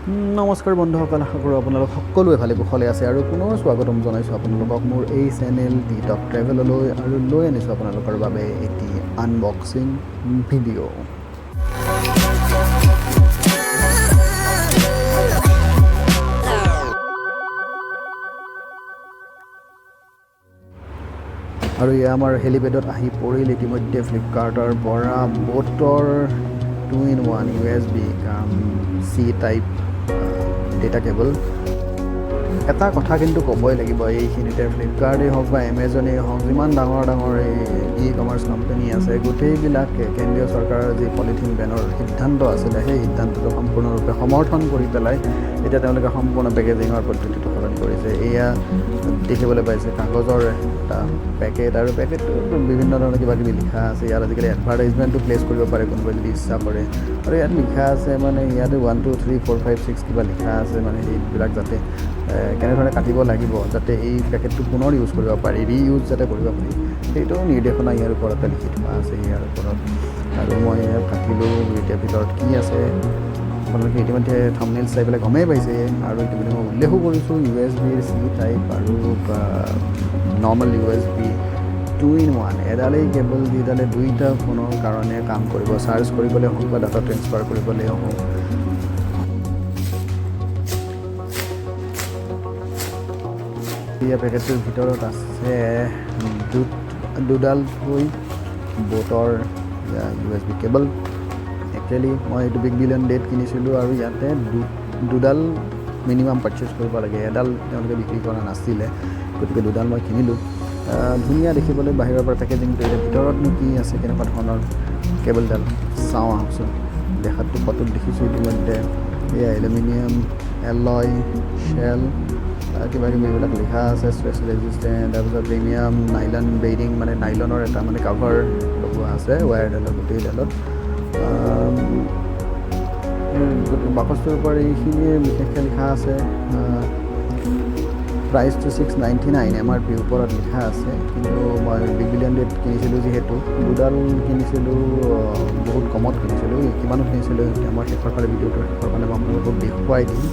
নমস্কাৰ বন্ধুসকল, আশা কৰোঁ আপোনালোক সকলোৱে ভালে কুশলে আছে আৰু পুনৰ স্বাগতম জনাইছোঁ আপোনালোকক মোৰ এই চেনেল টিটক ট্ৰেভেললৈ আৰু লৈ আনিছোঁ আপোনালোকৰ বাবে এটি আনবক্সিং ভিডিঅ'। আৰু এয়া আমাৰ হেলিপেডত আহি পৰিল ইতিমধ্যে ফ্লিপকাৰ্টৰ পৰা বোটৰ 2-in-1 USB C type data cable. এটা কথা কিন্তু ক'বই লাগিব, এইখিনিতে ফ্লিপকাৰ্টেই হওক বা এমেজনেই হওক, যিমান ডাঙৰ ডাঙৰ ই কমাৰ্চ কোম্পানী আছে, গোটেইবিলাক কেন্দ্ৰীয় চৰকাৰৰ যি পলিথিন বেনৰ সিদ্ধান্ত আছিলে, সেই সিদ্ধান্তটো সম্পূৰ্ণৰূপে সমৰ্থন কৰি পেলাই এতিয়া তেওঁলোকে সম্পূৰ্ণ পেকেজিঙৰ পদ্ধতিটো সলনি কৰিছে। এয়া দেখিবলৈ পাইছে কাগজৰ এটা পেকেট, আৰু পেকেটটো বিভিন্ন ধৰণৰ কিবা কিবি লিখা আছে। ইয়াত আজিকালি এডভাৰটাইজমেণ্টটো প্লেচ কৰিব পাৰে কোনোবাই যদি ইচ্ছা কৰে, আৰু ইয়াত লিখা আছে মানে ইয়াতে 1 2 3 4 5 6 কিবা লিখা আছে, মানে সেইবিলাক যাতে কেনেধৰণে কাটিব লাগিব যাতে এই পেকেটটো পুনৰ ইউজ কৰিব পাৰি, ৰিইউজ যাতে কৰিব পাৰি, সেইটো নিৰ্দেশনা ইয়াৰ ওপৰতে লিখি থোৱা আছে ইয়াৰ ওপৰত। আৰু মই কাটিলোঁ, এতিয়া ভিতৰত কি আছে আপোনালোকে ইতিমধ্যে থাম্বনেইল চাই পেলাই গমেই পাইছে। আৰু ইতিমধ্যে মই উল্লেখো কৰিছোঁ USB C টাইপ আৰু নৰ্মেল USB 2-in-1 এডালেই কেবল, যিডালে দুইটা ফোনৰ কাৰণে কাম কৰিব, চাৰ্জ কৰিবলৈ হওক বা ডাটা ট্ৰেন্সফাৰ কৰিবলৈ হওক। এতিয়া পেকেটটোৰ ভিতৰত আছে দুডালকৈ বোটৰ USB কেবল। একচুৱেলি মই এইটো বিগ বিলিয়ন ডেত কিনিছিলোঁ আৰু ইয়াতে দুডাল মিনিমাম পাৰ্চেছ কৰিব লাগে, এডাল তেওঁলোকে বিক্ৰী কৰা নাছিলে, গতিকে দুডাল মই কিনিলোঁ। ধুনীয়া দেখিবলৈ বাহিৰৰ পৰা পেকেজিংটো। এতিয়া ভিতৰতনো কি আছে, কেনেকুৱা ধৰণৰ কেবলডাল চাওঁ আহকচোন। দেখাতটো ফটোত দেখিছোঁ ইতিমধ্যে, এয়া এলুমিনিয়াম এলয় শ্বেল কিবা কিবি এইবিলাক লিখা আছে, ষ্ট্ৰেছ ৰেজিষ্টেণ্ট, তাৰপিছত প্ৰিমিয়াম নাইলন বেইৰিং, মানে নাইলনৰ এটা মানে কাভাৰ লগোৱা আছে ৱায়াৰডালৰ গোটেইডালত। বাকচটোৰ পৰা এইখিনিয়ে বিশেষকৈ লিখা আছে। প্ৰাইচটো 699 MRP ওপৰত লিখা আছে, কিন্তু মই বিগ বিলিয়ন ডেত কিনিছিলোঁ যিহেতু, দুডাল কিনিছিলোঁ, বহুত কমত কিনিছিলোঁ। কিমানত কিনিছিলোঁ এতিয়া মই শেষৰ ফালে ভিডিঅ'টোৰ শেষৰ ফালে মই আপোনালোকক দেখুৱাই দিম।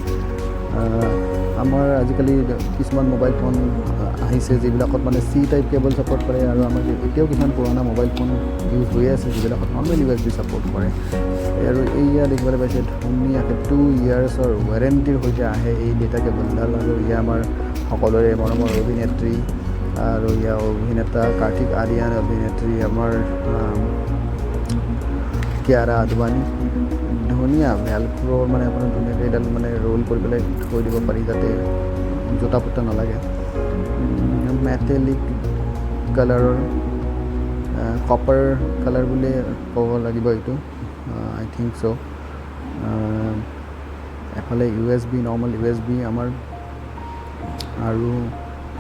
আমাৰ আজিকালি কিছুমান মোবাইল ফোন আহিছে যিবিলাকত মানে C টাইপ কেবল ছাপোৰ্ট কৰে, আৰু আমাৰ এতিয়াও কিছুমান পুৰণা মোবাইল ফোন ইউজ হৈ আছে যিবিলাকত নৰ্মেল USB ছাপোৰ্ট কৰে। আৰু এইয়া দেখিবলৈ পাইছে ধুনীয়াকৈ 2 yearsৰ ৱাৰেণ্টিৰ সৈতে আহে এই ডেটা কেবলডাল। আৰু ইয়া আমাৰ সকলোৰে মৰমৰ অভিনেত্ৰী আৰু ইয়া অভিনেতা কাৰ্তিক আৰিয়ান, অভিনেত্ৰী আমাৰ কিয়াৰা আদৱানী। ধুনীয়া ভেলক্ৰৰ, মানে আপোনাৰ ধুনীয়াকৈ এইডাল মানে ৰোল কৰি পেলাই থৈ দিব পাৰি যাতে জোতা পোতা নালাগে। মেটেলিক কালাৰৰ, কপাৰ কালাৰ বুলি ক'ব লাগিব এইটো, আই থিংক চ'। এফালে USB নৰ্মেল USB আমাৰ, আৰু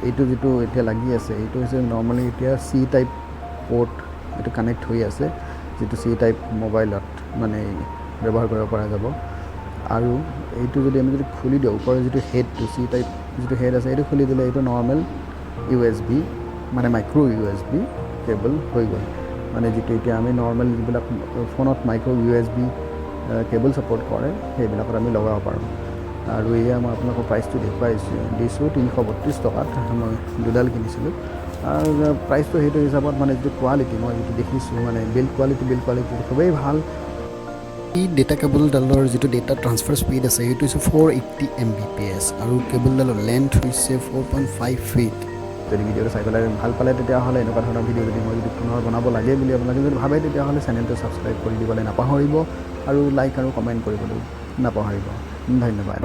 এইটো যিটো এতিয়া লাগি আছে এইটো হৈছে নৰ্মেলি এতিয়া C টাইপ পৰ্ট, এইটো কানেক্ট হৈ আছে, যিটো C টাইপ মোবাইলত মানে ব্যৱহাৰ কৰিব পৰা যাব। আৰু এইটো যদি আমি খুলি দিওঁ, ওপৰৰ যিটো হেডটো C টাইপ যিটো হেড আছে, এইটো খুলি দিলে এইটো নৰ্মেল USB মানে মাইক্ৰ' USB কেবল হৈ গ'ল। মানে যিটো এতিয়া আমি নৰ্মেল যিবিলাক ফোনত মাইক্ৰ' USB কেবল ছাপোৰ্ট কৰে সেইবিলাকত আমি লগাব পাৰোঁ। আৰু এয়া মই আপোনালোকৰ প্ৰাইচটো দিছোঁ 332 টকাত। মই দুডাল কিনিছিলোঁ, আৰু প্ৰাইচটো সেইটো হিচাপত মানে যিটো কোৱালিটি মই যিটো দেখিছোঁ, মানে বিল্ড কোৱালিটি খুবেই ভাল। এই ডেটা কেবলডালৰ যিটো ডেটা ট্ৰান্সফাৰ স্পীড আছে সেইটো হৈছে 480 Mbps, আৰু কেবলডালৰ লেন্থ হৈছে 4.5 feet। যদি ভিডিঅ'টো চাই পেলাই ভাল পালে তেতিয়াহ'লে এনেকুৱা ধৰণৰ ভিডিঅ' যদি মই পুনৰ বনাব লাগে বুলি আপোনালোকে যদি ভাবে, তেতিয়াহ'লে চেনেলটো ছাবস্ক্ৰাইব কৰি দিবলৈ নাপাহৰিব, আৰু লাইক আৰু কমেণ্ট কৰিবলৈ নাপাহৰিব। ধন্যবাদ।